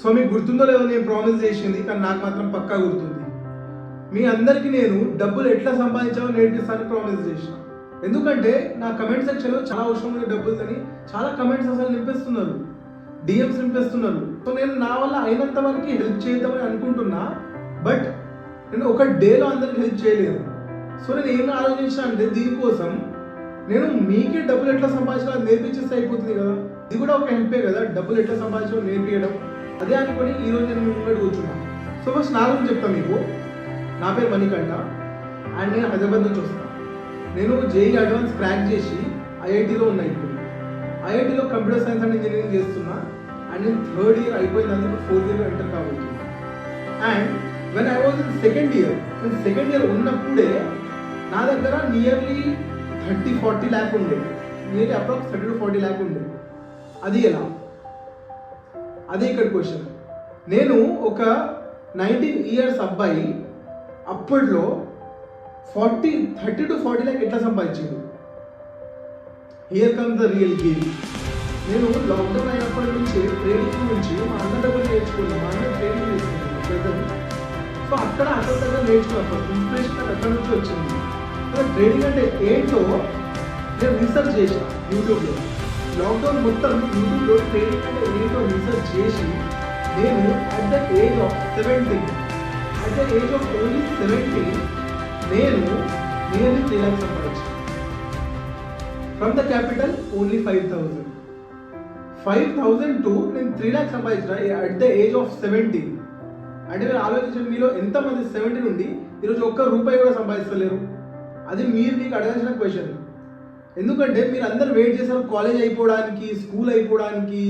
So మీకు గుర్తుందో లేదో నేను ప్రామిస్ చేసింది, కానీ నాకు మాత్రం పక్కా గుర్తుంది. మీ అందరికీ నేను డబ్బులు ఎట్లా సంపాదించాలో నేర్పిస్తానని ప్రామిస్ చేసిన. ఎందుకంటే నా కమెంట్ సెక్షన్లో చాలా అవసరం ఉంది డబ్బులు అని చాలా కమెంట్స్ అసలు నింపిస్తున్నారు, డిఎమ్స్ నింపిస్తున్నారు. సో నేను నా వల్ల అయినంత వరకు హెల్ప్ చేద్దామని అనుకుంటున్నా, బట్ నేను ఒక డేలో అందరికి హెల్ప్ చేయలేను. సో నేను ఏం ఆలోచించిన అంటే దీనికోసం నేను మీకే డబ్బులు ఎట్లా సంపాదించాలో అది నేర్పించేస్తే అయిపోతుంది కదా. ఇది కూడా ఒక హెల్పే కదా, డబ్బులు ఎట్లా సంపాదించాలో నేర్పించడం. అదే అనుకొని ఈరోజు నేను ముంగడు కూర్చున్నాను. సో ఫస్ట్ నా గురించి చెప్తాను మీకు. నా పేరు మణికంఠ అండ్ నేను హైదరాబాద్ నుంచి వస్తాను. నేను జేఈ అడ్వాన్స్ క్రాక్ చేసి ఐఐటీలో ఉన్నా. ఇప్పుడు ఐఐటీలో కంప్యూటర్ సైన్స్ అండ్ ఇంజనీరింగ్ చేస్తున్నా. అండ్ నేను థర్డ్ ఇయర్ అయిపోయింది, ఫోర్త్ ఇయర్ ఎంటర్ కాబట్టి. And when I was in second year, నేను సెకండ్ ఇయర్ ఉన్నప్పుడే నా దగ్గర నియర్లీ 30-40 ల్యాక్ ఉండే, నియర్లీ అప్రాక్స్ 30 to 40 ల్యాక్ ఉండే. అది ఎలా? అదే ఇక్కడ క్వశ్చన్. నేను ఒక 19 ఇయర్స్ అబ్బాయి అప్పట్లో 30 to 40 ల్యాక్ ఎట్లా సంపాదించాడు? Here comes the real game. నేను లాక్డౌన్ అయినప్పటి నుంచి ట్రేడింగ్ నుంచి మా అన్న దగ్గర నేర్చుకున్నాను. మా అన్న ట్రేడింగ్ చేసుకున్నాను. సో అక్కడ అక్కడ దగ్గర నేర్చుకున్నాను. ఫస్ట్ ఇన్స్పిరేషన్ అక్కడ నుంచి వచ్చింది. ట్రేడింగ్ అంటే ఏంటో నేను రీసెర్చ్ చేసాను యూట్యూబ్లో. లాక్డౌన్ మొత్తం యూట్యూబ్లో ట్రేడింగ్ అంటే ఏంటో రీసెర్చ్ చేసి నేను at the age of 17 only 17 నేను నియర్లీ 3 lakhs సంపాదించాను. From the capital only 5,000 to నేను 3 lakhs సంపాదించిన అట్ ద ఏజ్ ఆఫ్ 17. అంటే మీరు ఆలోచించండి, మీలో ఎంతమంది 70 నుండి ఈరోజు ఒక్క రూపాయి కూడా సంపాదిస్తలేరు? అది మీరు మీకు అడగాల్సిన క్వశ్చన్. ఎందుకంటే మీరు అందరు వెయిట్ చేశారు కాలేజ్ అయిపోవడానికి, స్కూల్ అయిపోవడానికి,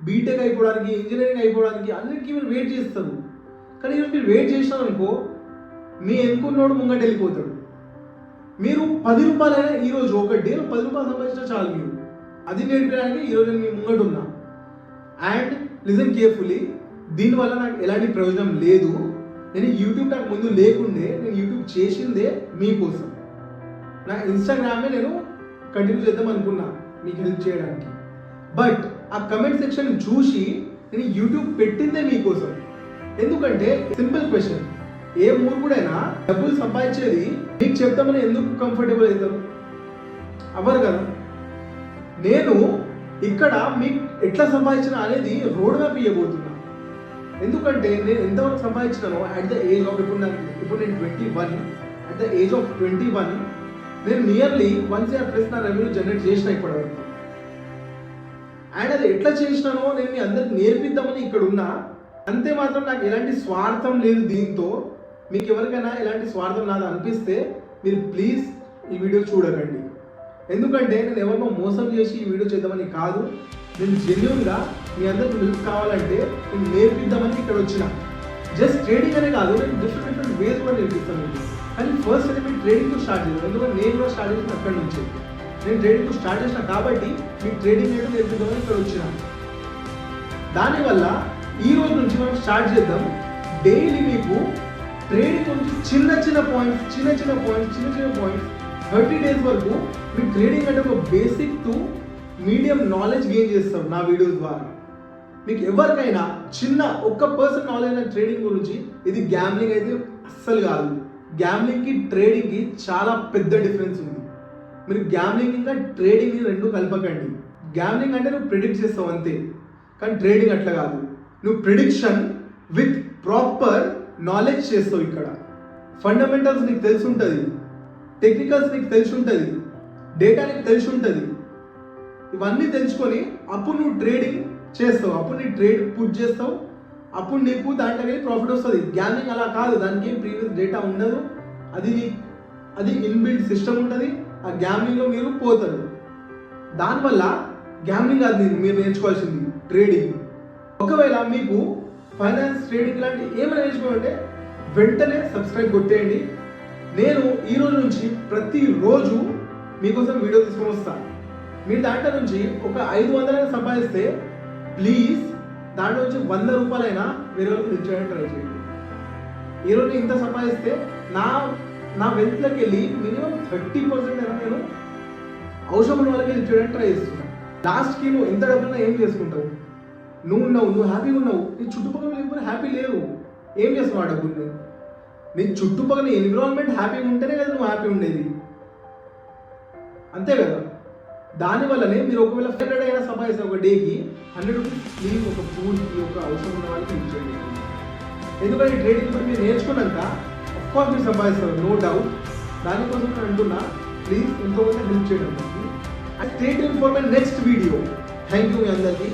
బీటెక్ అయిపోవడానికి, ఇంజనీరింగ్ అయిపోవడానికి, అన్నిటికీ మీరు వెయిట్ చేస్తారు. కానీ ఈరోజు మీరు వెయిట్ చేసినారు అనుకో, మీ ఎన్నుకున్నోడు ముంగట వెళ్ళిపోతాడు. మీరు 10 రూపాయలైనా ఈరోజు ఒక డేలో 10 రూపాయలు సంపాదించినా చాలు మీరు. అది నేర్పించడానికి ఈరోజు నేను మీ ముంగట ఉన్నా. అండ్ లిజన్ కేర్ఫుల్లీ, దీనివల్ల నాకు ఎలాంటి ప్రయోజనం లేదు. నేను యూట్యూబ్ నాకు ముందు లేకుండే, నేను యూట్యూబ్ చేసిందే మీకోసం. నా ఇన్స్టాగ్రామే నేను కంటిన్యూ చేద్దాం అనుకున్నా మీకు హెల్ప్ చేయడానికి. బట్ ఆ కమెంట్ సెక్షన్ చూసి నేను యూట్యూబ్ పెట్టిందే మీకోసం. ఎందుకంటే సింపుల్ క్వశ్చన్, ఏ మూర్ఖుడైనా డబ్బులు సంపాదించేది మీకు చెప్తామని ఎందుకు కంఫర్టబుల్ అవుతారు? అవ్వరు కదా. నేను ఇక్కడ మీకు ఎట్లా సంపాదించిన అనేది రోడ్ మ్యాప్ ఇవ్వబోతున్నా. ఎందుకంటే నేను ఎంతవరకు సంపాదించినానో అట్ ద ఏజ్ ఆఫ్ ఇప్పుడు నేను 21, అట్ ద ఏజ్ ఆఫ్ 21 నేను నియర్లీ 1 crore ప్లస్ నా రెవెన్యూ జనరేట్ చేసిన ఇప్పటివరకు. అండ్ అది ఎట్లా చేసినానో నేను మీ అందరికి నేర్పిద్దామని ఇక్కడ ఉన్నా. అంతే మాత్రం నాకు ఎలాంటి స్వార్థం లేదు దీంతో. మీకు ఎవరికైనా ఎలాంటి స్వార్థం నాది అనిపిస్తే మీరు ప్లీజ్ ఈ వీడియో చూడకండి. ఎందుకంటే నేను ఎవరినో మోసం చేసి ఈ వీడియో చేద్దామని కాదు. నేను జెన్యూన్గా మీ అందరికి హెల్ప్ కావాలంటే నేను నేర్పిద్దామని ఇక్కడ వచ్చిన. జస్ట్ ట్రేడింగ్ అనే కాదు, నేను డిఫరెంట్ వేస్ కూడా నేర్పిస్తాను మీకు. కానీ ఫస్ట్ అయితే మీరు ట్రేడింగ్తో స్టార్ట్ చేయాలి. ఎందుకంటే నేను కూడా స్టార్ట్ చేసిన అక్కడి నుంచి. నేను ట్రేడింగ్తో స్టార్ట్ చేసిన కాబట్టి మీకు ట్రేడింగ్ అయితే నేర్పిద్దామని ఇక్కడ వచ్చిన. దానివల్ల ఈ రోజు నుంచి మనం స్టార్ట్ చేద్దాం. డైలీ మీకు ట్రేడింగ్ గురించి చిన్న చిన్న పాయింట్స్ 30 days వరకు మీకు ట్రేడింగ్ అంటే ఒక basic to medium knowledge gain చేస్తాం నా వీడియోస్ ద్వారా. మీకు ఎవరికైనా చిన్న ఒక్క పర్సన్ నాలెడ్జ్ అయిన ట్రేడింగ్ గురించి, ఇది గ్యామ్లింగ్ అయితే అస్సలు కాదు. గ్యామ్లింగ్కి ట్రేడింగ్కి చాలా పెద్ద డిఫరెన్స్ ఉంది. మీరు గ్యామ్లింగ్ ఇంకా ట్రేడింగ్ రెండు కలపకండి. గ్యామ్లింగ్ అంటే నువ్వు ప్రిడిక్ట్ చేస్తావు అంతే, కానీ ట్రేడింగ్ అట్లా కాదు. నువ్వు ప్రిడిక్షన్ విత్ ప్రాపర్ నాలెడ్జ్ చేస్తావు. ఇక్కడ ఫండమెంటల్స్ నీకు తెలిసి ఉంటుంది, టెక్నికల్స్ నీకు తెలిసి ఉంటుంది, డేటా నీకు తెలిసి ఉంటుంది. ఇవన్నీ తెలుసుకొని అప్పుడు నువ్వు ట్రేడింగ్ చేస్తావు, అప్పుడు నీ ట్రేడ్ పుట్ చేస్తావు, అప్పుడు నీకు దాంట్లో ప్రాఫిట్ వస్తుంది. గ్యామ్లింగ్ అలా కాదు, దానికి ఏం ప్రీవియస్ డేటా ఉండదు. అది ఇన్బిల్డ్ సిస్టమ్ ఉంటుంది. ఆ గ్యామ్లింగ్లో మీరు పోతారు. దానివల్ల గ్యామ్లింగ్ అది మీరు నేర్చుకోవాల్సింది ట్రేడింగ్. ఒకవేళ మీకు ఫైనాన్స్, ట్రేడింగ్ లాంటి ఏమైనా నేర్చుకోవాలంటే వెంటనే సబ్స్క్రైబ్ కొట్టేయండి. నేను ఈ రోజు నుంచి ప్రతిరోజు మీకోసం వీడియో తీసుకొని వస్తాను. మీరు దాంట్లో నుంచి ఒక 500 సంపాదిస్తే ప్లీజ్ దాంట్లో నుంచి 100 రూపాయలైనా వేరే వాళ్ళకి హెల్ప్ చేయడానికి ట్రై చేయండి. ఈరోజు ఇంత సంపాదిస్తే నా వెల్త్లోకి వెళ్ళి మినిమం 30% అయినా నేను అవసరం ఉన్న వాళ్ళకి హెల్ప్ చేయడానికి ట్రై చేస్తున్నాను. లాస్ట్కి నువ్వు ఎంత డబ్బున్నా ఏం చేసుకుంటావు? నువ్వు హ్యాపీగా ఉన్నావు, నీ చుట్టుపక్కల ఎవరు హ్యాపీ లేరు, ఏం చేస్తున్నావు ఆ డబ్బుల్ని? నీ చుట్టుపక్కల ఎన్విరాన్మెంట్ హ్యాపీగా ఉంటేనే కదా నువ్వు హ్యాపీ ఉండేది, అంతే కదా. దానివల్లనే మీరు ఒకవేళ 500 అయినా సంపాదిస్తే ఒక డేకి 100 రూపీస్ ప్లీజ్ ఒక పూర్కి ఒక అవసరం ఉన్న వాళ్ళకి ఇచ్చేయండి. ఎందుకంటే ఈ ట్రేడింగ్ కూడా మీరు నేర్చుకున్నాక అఫ్కోర్స్ మీరు సంపాదిస్తారు, నో డౌట్. దానికోసం నేను అంటున్నా, ప్లీజ్ ఇంకొకటి హెల్ప్ చేయడం. And stay tune for my next video. Thank you మీ అందరికీ.